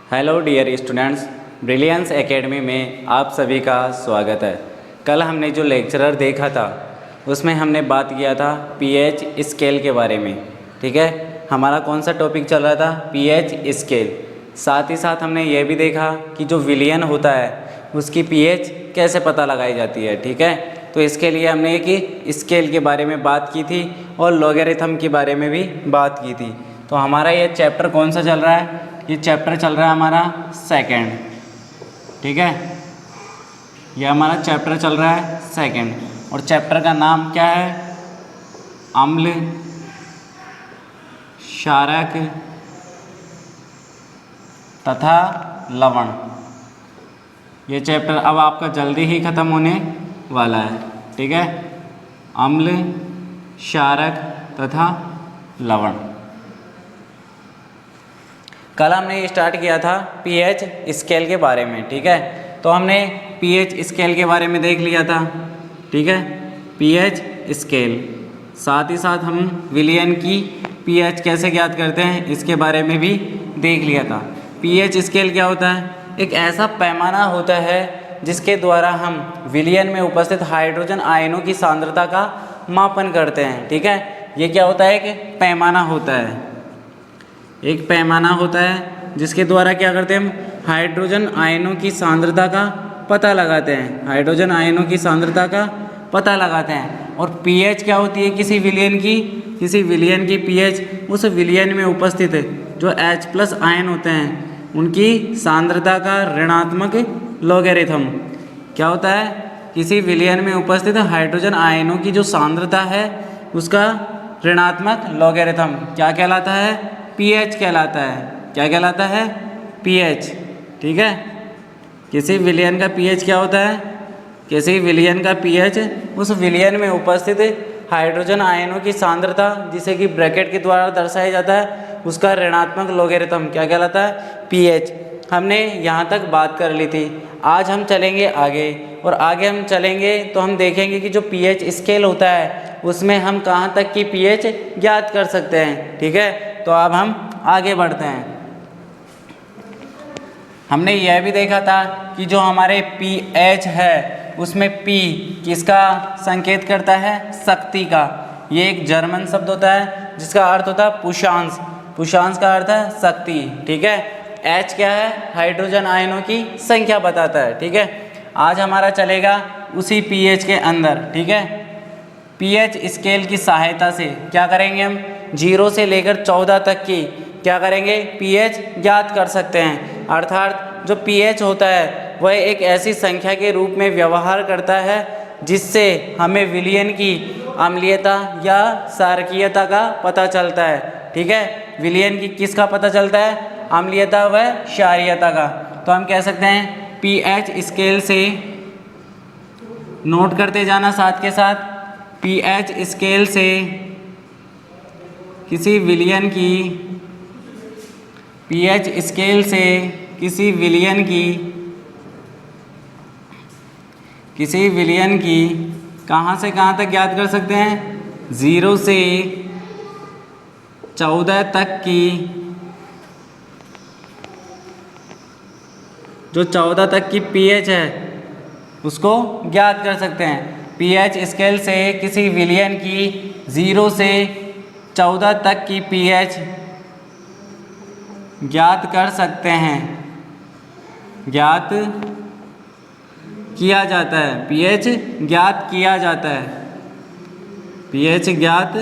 Hello dear students, Brilliance Academy में आप सभी का स्वागत है। कल हमने जो लेक्चरर देखा था उसमें हमने बात किया था पीएच स्केल के बारे में। ठीक है, हमारा कौन सा टॉपिक चल रहा था? PH scale. साथ ही साथ हमने ये भी देखा कि जो विलियन होता है उसकी पीएच कैसे पता लगाई जाती है। ठीक है, तो इसके लिए हमने एक स्केल के बारे में बात की थी और लॉगरिथम के बारे में भी बात की थी। तो हमारा ये चैप्टर कौन सा चल रहा है? ये चैप्टर चल रहा है हमारा सेकंड। ठीक है, ये हमारा चैप्टर चल रहा है सेकंड और चैप्टर का नाम क्या है? अम्ल, क्षारक तथा लवण। ये चैप्टर अब आपका जल्दी ही ख़त्म होने वाला है। ठीक है, अम्ल, क्षारक तथा लवण। कल हमने स्टार्ट किया था पीएच स्केल के बारे में। ठीक है, तो हमने पीएच स्केल के बारे में देख लिया था। ठीक है, पीएच स्केल। साथ ही साथ हम विलियन की पीएच कैसे ज्ञात करते हैं इसके बारे में भी देख लिया था। पीएच स्केल क्या होता है? एक ऐसा पैमाना होता है जिसके द्वारा हम विलियन में उपस्थित हाइड्रोजन आयनों की सांद्रता का मापन करते हैं। ठीक है, ये क्या होता है? एक पैमाना होता है। एक पैमाना होता है जिसके द्वारा क्या करते हैं हम? हाइड्रोजन आयनों की सांद्रता का पता लगाते हैं। हाइड्रोजन आयनों की सांद्रता का पता लगाते हैं। और पीएच क्या होती है किसी विलियन की? किसी विलियन की पीएच उस विलियन में उपस्थित जो H+ आयन होते हैं उनकी सांद्रता का ऋणात्मक लॉगरिथम। क्या होता है? किसी विलियन में उपस्थित हाइड्रोजन आयनों की जो सांद्रता है उसका ऋणात्मक लॉगरिथम क्या कहलाता है? पीएच कहलाता है। क्या कहलाता है? पीएच। ठीक है, किसी विलियन का पीएच क्या होता है? किसी विलियन का पीएच उस विलियन में उपस्थित हाइड्रोजन आयनों की सांद्रता, जिसे कि ब्रैकेट के द्वारा दर्शाया जाता है, उसका ऋणात्मक लॉगरिथम क्या कहलाता है? पीएच। हमने यहाँ तक बात कर ली थी। आज हम चलेंगे आगे, और आगे हम चलेंगे तो हम देखेंगे कि जो पीएच स्केल होता है उसमें हम कहाँ तक की पीएच ज्ञात कर सकते हैं। ठीक है, तो अब हम आगे बढ़ते हैं। हमने यह भी देखा था कि जो हमारे पीएच है उसमें पी किसका संकेत करता है? शक्ति का। ये एक जर्मन शब्द होता है जिसका अर्थ होता है पुशांस। पुशांस का अर्थ है शक्ति। ठीक है, एच क्या है? हाइड्रोजन आयनों की संख्या बताता है। ठीक है, आज हमारा चलेगा उसी पीएच के अंदर। ठीक है, पीएच स्केल की सहायता से क्या करेंगे हम? 0 से लेकर 14 तक की क्या करेंगे? पीएच ज्ञात कर सकते हैं। अर्थात जो पीएच होता है वह एक ऐसी संख्या के रूप में व्यवहार करता है जिससे हमें विलियन की अम्लीयता या क्षारकीयता का पता चलता है। ठीक है, विलियन की किसका पता चलता है? अम्लीयता व क्षारीयता का। तो हम कह सकते हैं पीएच स्केल से, नोट करते जाना साथ के साथ, पीएच स्केल से किसी विलियन की, पीएच स्केल से किसी विलियन की कहाँ से कहाँ तक ज्ञात कर सकते हैं? 0 से 14 तक की, जो 14 तक की पीएच है उसको ज्ञात कर सकते हैं। पीएच स्केल से किसी विलियन की 0 से 14 तक की पीएच ज्ञात कर सकते हैं। ज्ञात किया जाता है। पीएच ज्ञात किया जाता है। पीएच ज्ञात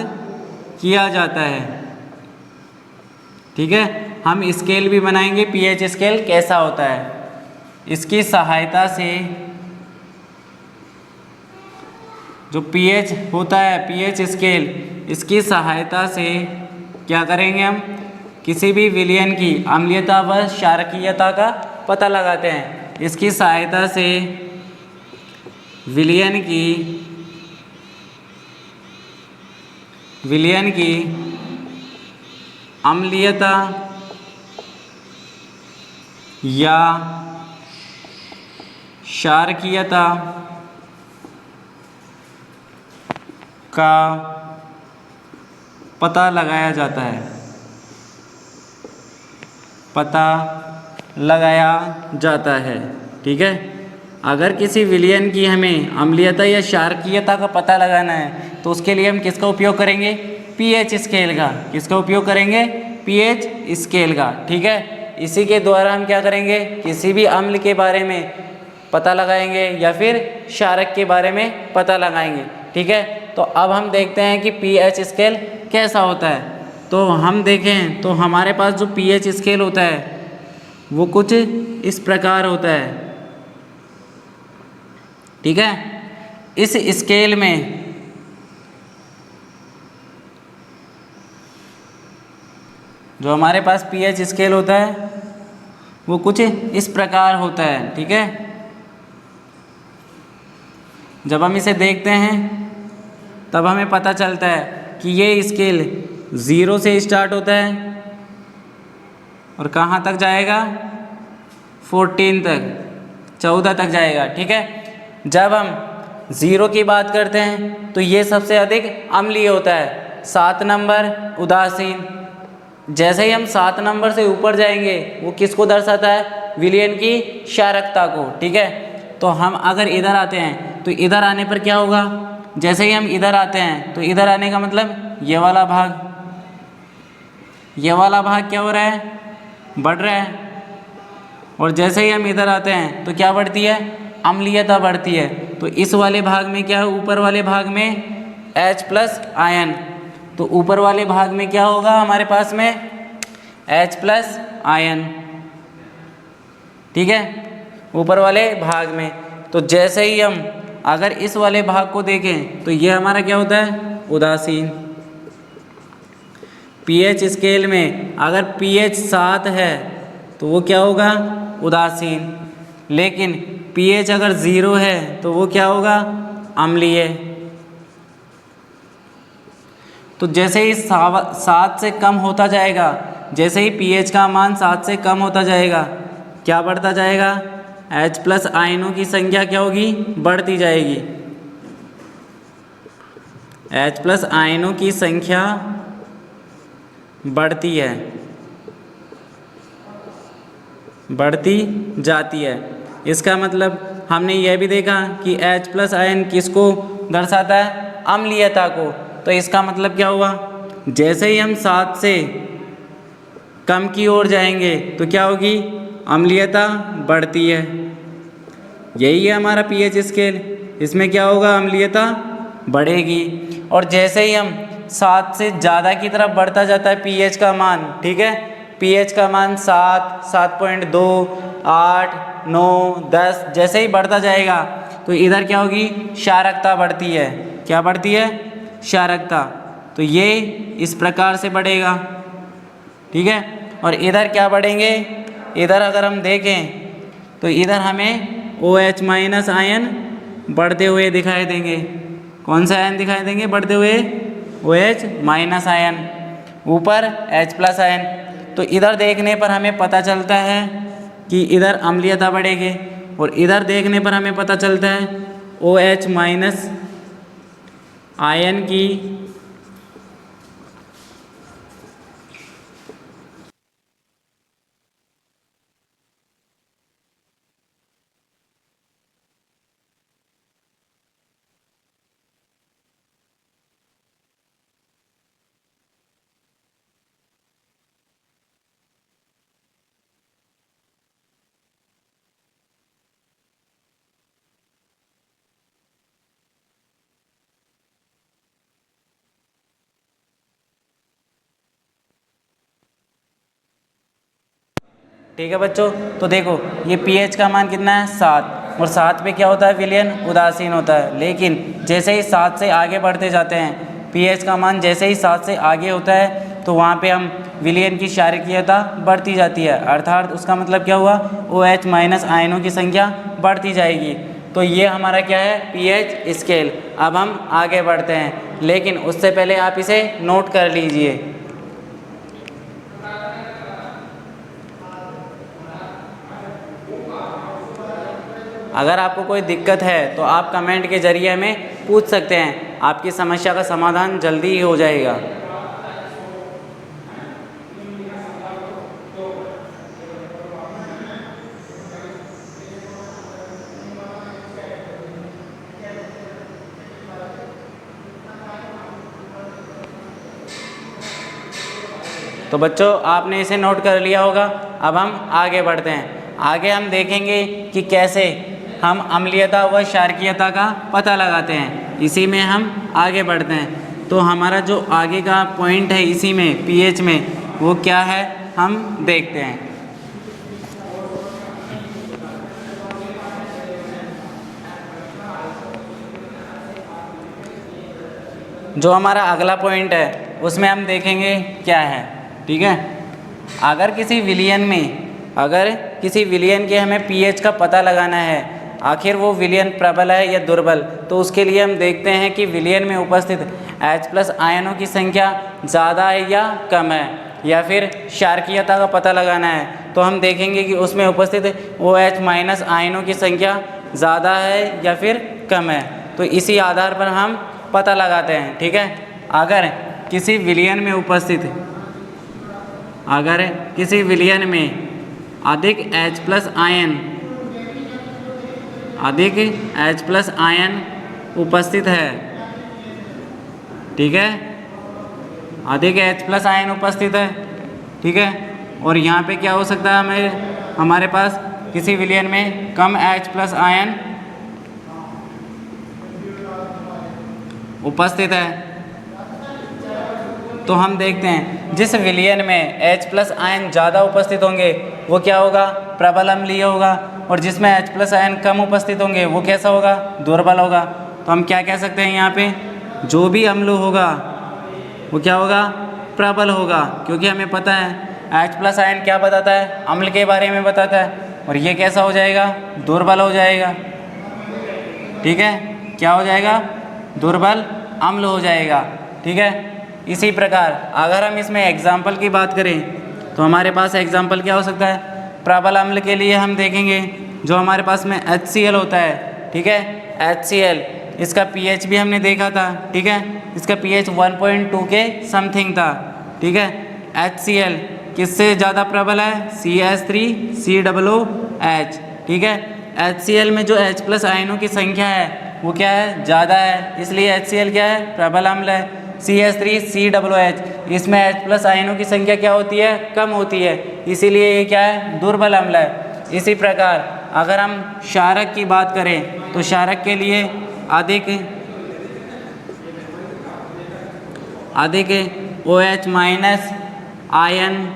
किया जाता है। ठीक है, हम स्केल भी बनाएंगे पीएच स्केल कैसा होता है। इसकी सहायता से जो पीएच होता है, पीएच स्केल, इसकी सहायता से क्या करेंगे हम? किसी भी विलियन की अम्लीयता व क्षारकीयता का पता लगाते हैं। इसकी सहायता से विलियन की अम्लीयता या क्षारकीयता का पता लगाया जाता है। पता लगाया जाता है। ठीक है, अगर किसी विलयन की हमें अम्लीयता या क्षारकीयता का पता लगाना है तो उसके लिए हम किसका उपयोग करेंगे? पीएच स्केल का। किसका उपयोग करेंगे? पीएच स्केल का। ठीक है, इसी के द्वारा हम क्या करेंगे? किसी भी अम्ल के बारे में पता लगाएंगे या फिर क्षारक के बारे में पता लगाएंगे। ठीक है, तो अब हम देखते हैं कि पीएच स्केल कैसा होता है। तो हम देखें तो हमारे पास जो पीएच स्केल होता है वो कुछ इस प्रकार होता है। ठीक है, इस स्केल में जो हमारे पास पीएच स्केल होता है वो कुछ इस प्रकार होता है। ठीक है, जब हम इसे देखते हैं तब हमें पता चलता है कि ये स्केल 0 से स्टार्ट होता है और कहाँ तक जाएगा? 14 तक, 14 तक जाएगा। ठीक है, जब हम 0 की बात करते हैं तो ये सबसे अधिक अम्लीय होता है। 7 नंबर उदासीन। जैसे ही हम 7 नंबर से ऊपर जाएंगे वो किसको दर्शाता है? विलयन की क्षारकता को। ठीक है, तो हम अगर इधर आते हैं तो इधर आने पर क्या होगा? जैसे ही हम इधर आते हैं तो इधर आने का मतलब ये वाला भाग, ये वाला भाग क्या हो रहा है? बढ़ रहा है। और जैसे ही हम इधर आते हैं तो क्या बढ़ती है? अम्लीयता बढ़ती है। तो इस वाले भाग में क्या है? ऊपर वाले भाग में H+ आयन। तो ऊपर वाले भाग में क्या होगा हमारे पास में? H+ ion. ठीक है, ऊपर वाले भाग में। तो जैसे ही हम अगर इस वाले भाग को देखें तो ये हमारा क्या होता है? उदासीन। पीएच स्केल में अगर पीएच 7 है तो वो क्या होगा? उदासीन। लेकिन पीएच अगर 0 है तो वो क्या होगा? अम्लीय। तो जैसे ही 7 से कम होता जाएगा, जैसे ही पीएच का मान 7 से कम होता जाएगा, क्या बढ़ता जाएगा? H+ आयनों की संख्या क्या होगी? बढ़ती जाएगी। H+ आयनों की संख्या बढ़ती है, बढ़ती जाती है। इसका मतलब हमने यह भी देखा कि H+ आयन किसको दर्शाता है? अम्लीयता को। तो इसका मतलब क्या हुआ? जैसे ही हम 7 से कम की ओर जाएंगे तो क्या होगी? अम्लीयता बढ़ती है। यही है हमारा पीएच स्केल। इसमें क्या होगा? अम्लीयता बढ़ेगी। और जैसे ही हम 7 से ज़्यादा की तरफ बढ़ता जाता है पीएच का मान, ठीक है, पीएच का मान 7, 7.2, 8, 9, 10 जैसे ही बढ़ता जाएगा तो इधर क्या होगी? क्षारकता बढ़ती है। क्या बढ़ती है? क्षारकता। तो ये इस प्रकार से बढ़ेगा। ठीक है, और इधर क्या बढ़ेंगे? इधर अगर हम देखें तो इधर हमें OH- आयन बढ़ते हुए दिखाई देंगे। कौन सा आयन दिखाई देंगे बढ़ते हुए? OH- ion. ऊपर H+ आयन। तो इधर देखने पर हमें पता चलता है कि इधर अम्लीयता बढ़ेगी और इधर देखने पर हमें पता चलता है OH- आयन की ठीक है बच्चों, तो देखो ये पीएच का मान कितना है? 7। और 7 पे क्या होता है? विलयन उदासीन होता है। लेकिन जैसे ही 7 से आगे बढ़ते जाते हैं, पीएच का मान जैसे ही 7 से आगे होता है तो वहाँ पे हम विलयन की क्षारकीयता बढ़ती जाती है। अर्थात उसका मतलब क्या हुआ? OH- आयनों की संख्या बढ़ती जाएगी। तो ये हमारा क्या है? PH scale. अब हम आगे बढ़ते हैं, लेकिन उससे पहले आप इसे नोट कर लीजिए। अगर आपको कोई दिक्कत है तो आप कमेंट के ज़रिए हमें पूछ सकते हैं। आपकी समस्या का समाधान जल्दी ही हो जाएगा। तो बच्चों आपने इसे नोट कर लिया होगा। अब हम आगे बढ़ते हैं। आगे हम देखेंगे कि कैसे हम अम्लीयता व क्षारकीयता का पता लगाते हैं। इसी में हम आगे बढ़ते हैं। तो हमारा जो आगे का पॉइंट है इसी में पीएच में, वो क्या है हम देखते हैं। जो हमारा अगला पॉइंट है उसमें हम देखेंगे क्या है, ठीक है। अगर किसी विलयन के हमें पीएच का पता लगाना है, आखिर वो विलयन प्रबल है या दुर्बल, तो उसके लिए हम देखते हैं कि विलयन में उपस्थित H+ आयनों की संख्या ज़्यादा है या कम है, या फिर क्षारकीयता का पता लगाना है तो हम देखेंगे कि उसमें उपस्थित OH- आयनों की संख्या ज़्यादा है या फिर कम है। तो इसी आधार पर हम पता लगाते हैं, ठीक है। अगर किसी विलयन में अधिक H+ आयन उपस्थित है, ठीक है, अधिक H+ आयन उपस्थित है, ठीक है। और यहाँ पे क्या हो सकता है, हमारे पास किसी विलयन में कम H+ आयन उपस्थित है। तो हम देखते हैं जिस विलयन में H+ आयन ज़्यादा उपस्थित होंगे वो क्या होगा, प्रबल अम्लीय होगा, और जिसमें H+ आयन कम उपस्थित होंगे वो कैसा होगा, दुर्बल होगा। तो हम क्या कह सकते हैं यहाँ पे, जो भी अम्ल होगा वो क्या होगा, प्रबल होगा, क्योंकि हमें पता है H+ आयन क्या बताता है, अम्ल के बारे में बताता है, और ये कैसा हो जाएगा, दुर्बल हो जाएगा, ठीक है। क्या हो जाएगा, दुर्बल अम्ल हो जाएगा, ठीक है। इसी प्रकार अगर हम इसमें एग्जाम्पल की बात करें तो हमारे पास एग्जाम्पल क्या हो सकता है, प्रबल अम्ल के लिए हम देखेंगे जो हमारे पास में HCl होता है, ठीक है। HCl इसका pH भी हमने देखा था, ठीक है, इसका pH 1.2 के समथिंग था, ठीक है। HCl किससे ज़्यादा प्रबल है, CH3COOH, ठीक है। HCl में जो H+ आयनों की संख्या है वो क्या है, ज़्यादा है, इसलिए HCl क्या है, प्रबल अम्ल है। CH3COOH इसमें H+ आयनों की संख्या क्या होती है, कम होती है, इसीलिए ये क्या है, दुर्बल अम्ल है। इसी प्रकार अगर हम क्षारक की बात करें तो क्षारक के लिए अधिक OH- आयन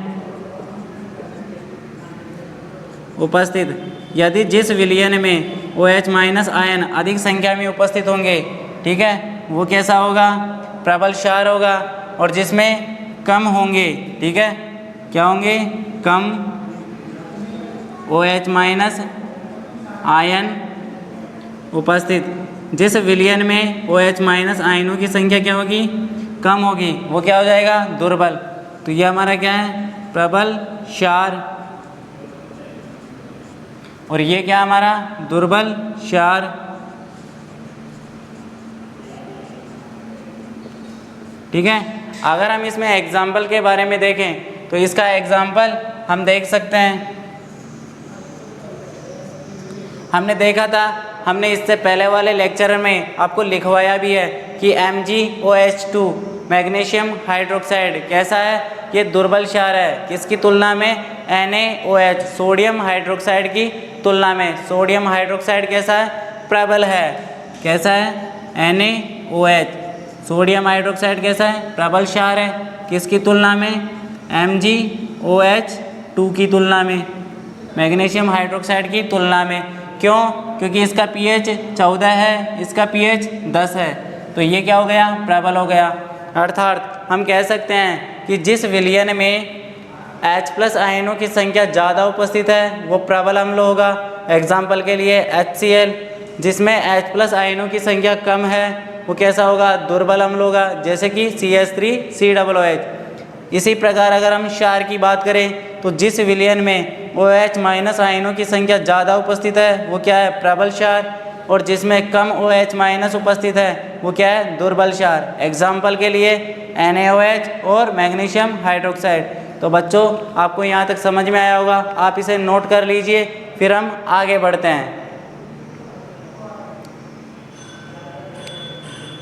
उपस्थित, यदि जिस विलयन में OH- आयन अधिक संख्या में उपस्थित होंगे, ठीक है, वो कैसा होगा, प्रबल क्षार होगा। और जिसमें कम होंगे, ठीक है, क्या होंगे, कम OH- आयन उपस्थित। जिस विलयन में OH- आयनों की संख्या क्या होगी, कम होगी, वो क्या हो जाएगा, दुर्बल। तो ये हमारा क्या है, प्रबल क्षार, और ये क्या हमारा, दुर्बल क्षार, ठीक है। अगर हम इसमें एग्जाम्पल के बारे में देखें तो इसका एग्जाम्पल हम देख सकते हैं। हमने देखा था, हमने इससे पहले वाले लेक्चर में आपको लिखवाया भी है कि MgOH2 मैग्नीशियम हाइड्रोक्साइड कैसा है, ये दुर्बल क्षार है, किसकी तुलना में, NaOH सोडियम हाइड्रोक्साइड की तुलना में। सोडियम हाइड्रोक्साइड कैसा है, प्रबल है, कैसा है, NaOH सोडियम हाइड्रोक्साइड कैसा है, प्रबल क्षार है, किसकी तुलना में, MgOH2 की तुलना में, मैग्नीशियम हाइड्रोक्साइड की तुलना में। क्यों, क्योंकि इसका pH 14 है, इसका pH 10 है, तो ये क्या हो गया, प्रबल हो गया। अर्थात हम कह सकते हैं कि जिस विलयन में H+ आयनों की संख्या ज़्यादा उपस्थित है वो प्रबल अम्ल होगा। एग्जाम्पल के लिए HCl, जिसमें H+ आयनों की संख्या कम है वो कैसा होगा, दुर्बल अम्ल होगा, जैसे कि CH3COOH। इसी प्रकार अगर हम क्षार की बात करें तो जिस विलयन में OH- आयनों की संख्या ज़्यादा उपस्थित है वो क्या है, प्रबल क्षार, और जिसमें कम OH- उपस्थित है वो क्या है, दुर्बल क्षार। एग्जाम्पल के लिए NaOH और मैग्नीशियम हाइड्रोक्साइड। तो बच्चों आपको यहाँ तक समझ में आया होगा, आप इसे नोट कर लीजिए, फिर हम आगे बढ़ते हैं।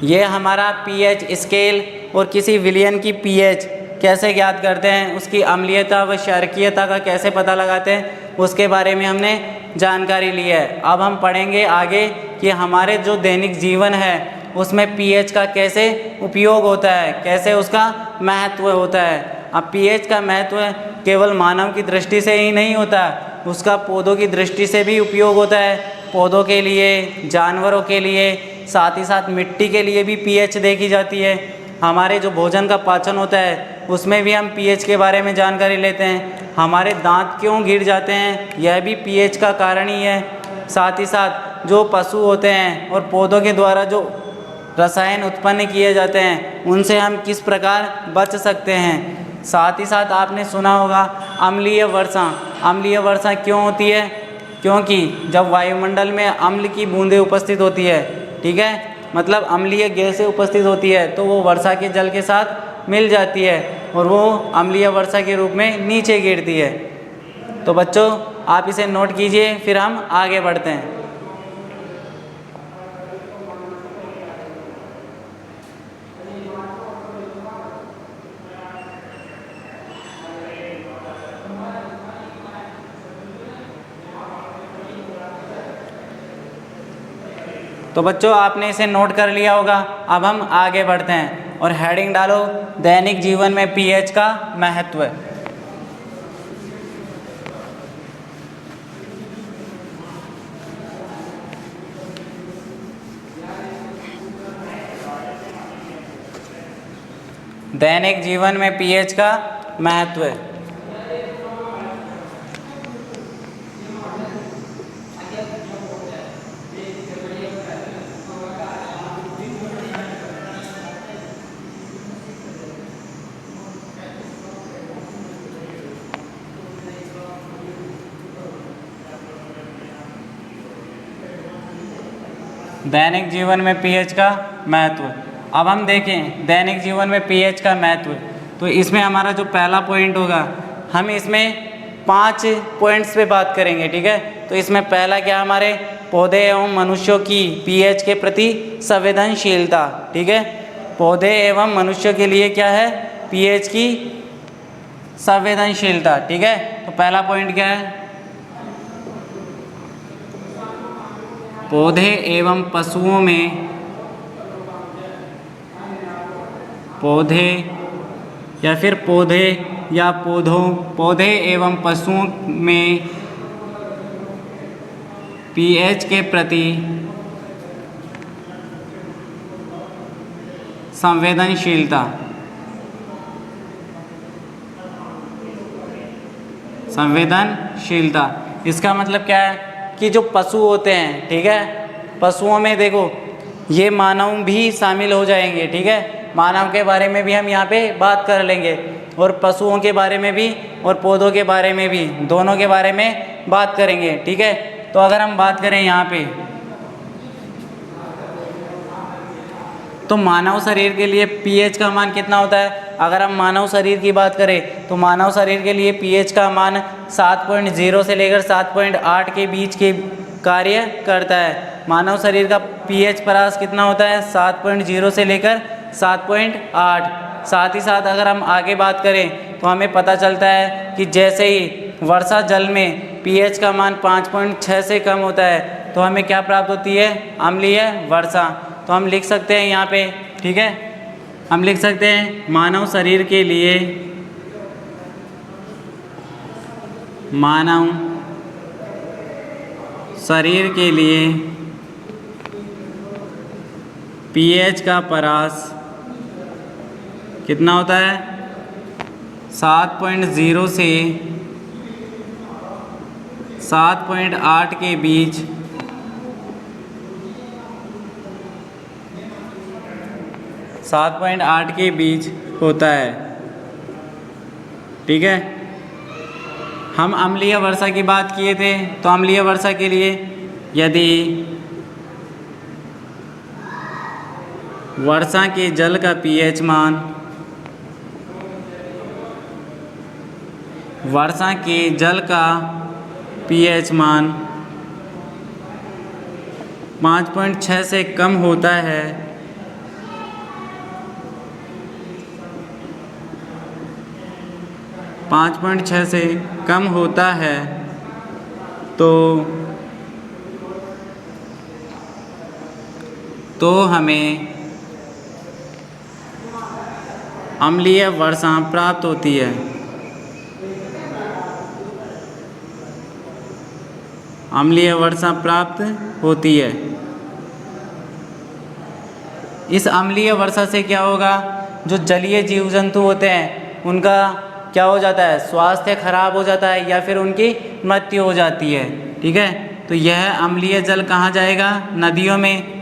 ये हमारा pH स्केल और किसी विलयन की pH कैसे ज्ञात करते हैं, उसकी अम्लीयता व क्षारकीयता का कैसे पता लगाते हैं, उसके बारे में हमने जानकारी ली है। अब हम पढ़ेंगे आगे कि हमारे जो दैनिक जीवन है उसमें पीएच का कैसे उपयोग होता है, कैसे उसका महत्व होता है। अब पीएच का महत्व केवल मानव की दृष्टि से ही नहीं होता, उसका पौधों की दृष्टि से भी उपयोग होता है। पौधों के लिए, जानवरों के लिए, साथ ही साथ मिट्टी के लिए भी पीएच देखी जाती है। हमारे जो भोजन का पाचन होता है उसमें भी हम पीएच के बारे में जानकारी लेते हैं। हमारे दांत क्यों गिर जाते हैं, यह भी पीएच का कारण ही है। साथ ही साथ जो पशु होते हैं और पौधों के द्वारा जो रसायन उत्पन्न किए जाते हैं उनसे हम किस प्रकार बच सकते हैं। साथ ही साथ आपने सुना होगा अम्लीय वर्षा। अम्लीय वर्षा क्यों होती है? क्योंकि जब वायुमंडल में अम्ल की बूंदें उपस्थित होती है, ठीक है, मतलब अम्लीय गैसें उपस्थित होती है, तो वो वर्षा के जल के साथ मिल जाती है और वो अम्लीय वर्षा के रूप में नीचे गिरती है। तो बच्चों आप इसे नोट कीजिए, फिर हम आगे बढ़ते हैं। तो बच्चों आपने इसे नोट कर लिया होगा। अब हम आगे बढ़ते हैं और हेडिंग डालो दैनिक जीवन में पीएच का महत्व। दैनिक जीवन में पीएच का महत्व। दैनिक जीवन में पीएच का महत्व। अब हम देखें दैनिक जीवन में पीएच का महत्व, तो इसमें हमारा जो पहला पॉइंट होगा, हम इसमें 5 पॉइंट्स पे बात करेंगे, ठीक है। तो इसमें पहला क्या, हमारे पौधे एवं मनुष्यों की पीएच के प्रति संवेदनशीलता, ठीक है। पौधे एवं मनुष्य के लिए क्या है, पीएच की संवेदनशीलता, ठीक है। तो पहला पॉइंट क्या है, पौधे एवं पशुओं में, पौधे या फिर पौधे या पौधे एवं पशुओं में पीएच के प्रति संवेदनशीलता। संवेदनशीलता इसका मतलब क्या है कि जो पशु होते हैं, ठीक है, पशुओं में देखो ये मानव भी शामिल हो जाएंगे, ठीक है। मानव के बारे में भी हम यहाँ पे बात कर लेंगे और पशुओं के बारे में भी और पौधों के बारे में भी, दोनों के बारे में बात करेंगे, ठीक है। तो अगर हम बात करें यहाँ पे, तो मानव शरीर के लिए पीएच का मान कितना होता है। अगर हम मानव शरीर की बात करें तो मानव शरीर के लिए पीएच का मान 7.0 से लेकर 7.8 के बीच के कार्य करता है। मानव शरीर का पीएच परास कितना होता है, 7.0 से लेकर 7.8। साथ ही साथ अगर हम आगे बात करें तो हमें पता चलता है कि जैसे ही वर्षा जल में पीएच का मान 5.6 से कम होता है तो हमें क्या प्राप्त होती है, अम्लीय वर्षा। तो हम लिख सकते हैं यहाँ पे, ठीक है, हम लिख सकते हैं मानव शरीर के लिए, मानव शरीर के लिए पीएच का परास कितना होता है, 7.0 से 7.8 के बीच, 7.8 के बीच होता है, ठीक है। हम अम्लीय वर्षा की बात किए थे, तो अम्लीय वर्षा के लिए यदि वर्षा के जल का पीएच मान, वर्षा के जल का पीएच मान 5.6 से कम होता है 5.6 से कम होता है तो हमें अम्लीय वर्षा प्राप्त होती है। अम्लीय वर्षा प्राप्त होती है। इस अम्लीय वर्षा से क्या होगा, जो जलीय जीव जंतु होते हैं उनका क्या हो जाता है, स्वास्थ्य खराब हो जाता है या फिर उनकी मृत्यु हो जाती है। ठीक है, तो यह अम्लीय जल कहाँ जाएगा, नदियों में।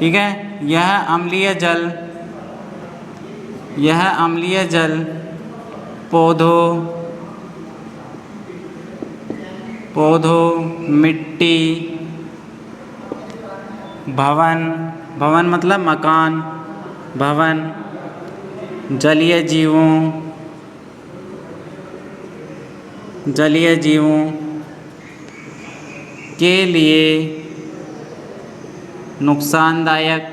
ठीक है, यह अम्लीय जल पौधों, मिट्टी, भवन मतलब मकान, भवन, जलीय जीवों के लिए नुकसानदायक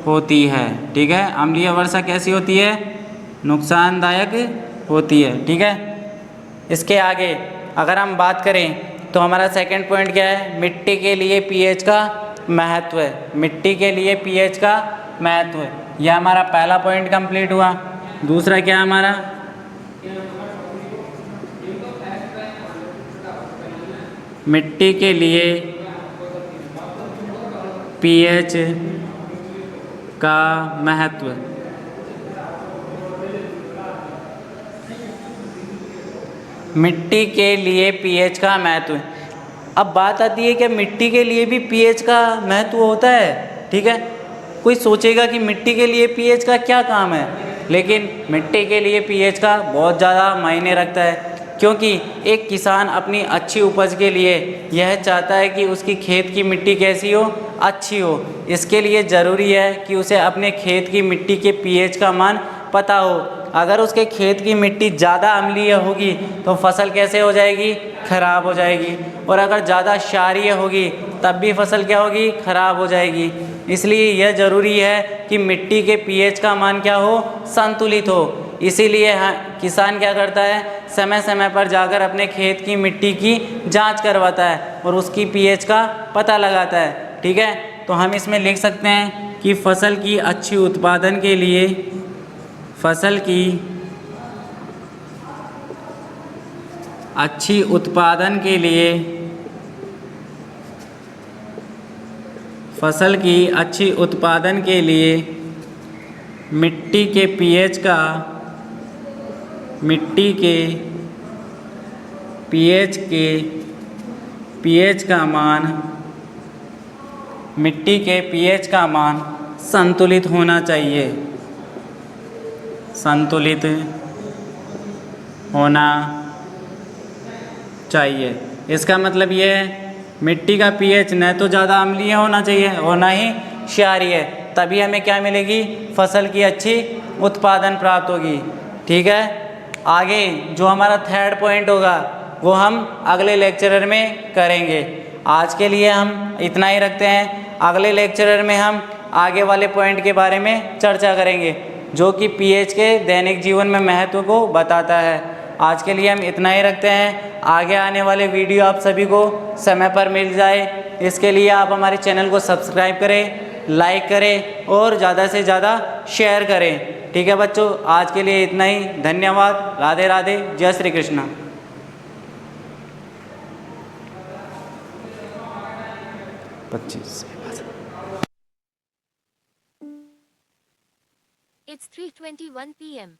होती है। ठीक है, अम्लीय वर्षा कैसी होती है, नुकसानदायक होती है। ठीक है, इसके आगे अगर हम बात करें तो हमारा सेकंड पॉइंट क्या है, मिट्टी के लिए पीएच का महत्व। मिट्टी के लिए पीएच का महत्व, यह हमारा पहला पॉइंट कंप्लीट हुआ। दूसरा क्या हमारा, मिट्टी के लिए पीएच का महत्व। मिट्टी के लिए पीएच का महत्व। अब बात आती है कि मिट्टी के लिए भी पीएच का महत्व होता है। ठीक है, कोई सोचेगा कि मिट्टी के लिए पीएच का क्या काम है, लेकिन मिट्टी के लिए पीएच का बहुत ज़्यादा मायने रखता है, क्योंकि एक किसान अपनी अच्छी उपज के लिए यह चाहता है कि उसकी खेत की मिट्टी कैसी हो, अच्छी हो। इसके लिए ज़रूरी है कि उसे अपने खेत की मिट्टी के पीएच का मान पता हो। अगर उसके खेत की मिट्टी ज़्यादा अम्लीय होगी तो फसल कैसे हो जाएगी, खराब हो जाएगी। और अगर ज़्यादा क्षारीय होगी तब भी फसल क्या होगी, खराब हो जाएगी। इसलिए यह ज़रूरी है कि मिट्टी के पीएच का मान क्या हो, संतुलित हो। इसीलिए किसान क्या करता है, समय समय पर जाकर अपने खेत की मिट्टी की जांच करवाता है और उसकी पीएच का पता लगाता है। ठीक है, तो हम इसमें लिख सकते हैं कि फसल की अच्छी उत्पादन के लिए मिट्टी के पीएच का मान संतुलित होना चाहिए। इसका मतलब ये है, मिट्टी का पीएच न तो ज़्यादा अम्लीय होना चाहिए और ना ही क्षारीय, तभी हमें क्या मिलेगी, फसल की अच्छी उत्पादन प्राप्त होगी। ठीक है, आगे जो हमारा थर्ड पॉइंट होगा वो हम अगले लेक्चरर में करेंगे। आज के लिए हम इतना ही रखते हैं। अगले लेक्चरर में हम आगे वाले पॉइंट के बारे में चर्चा करेंगे, जो कि पीएच के दैनिक जीवन में महत्व को बताता है। आज के लिए हम इतना ही रखते हैं। आगे आने वाले वीडियो आप सभी को समय पर मिल जाए, इसके लिए आप हमारे चैनल को सब्सक्राइब करें, लाइक करें और ज़्यादा से ज़्यादा शेयर करें। ठीक है बच्चों, आज के लिए इतना ही। धन्यवाद। राधे राधे। जय श्री कृष्ण। 25 It's 3:21 p.m.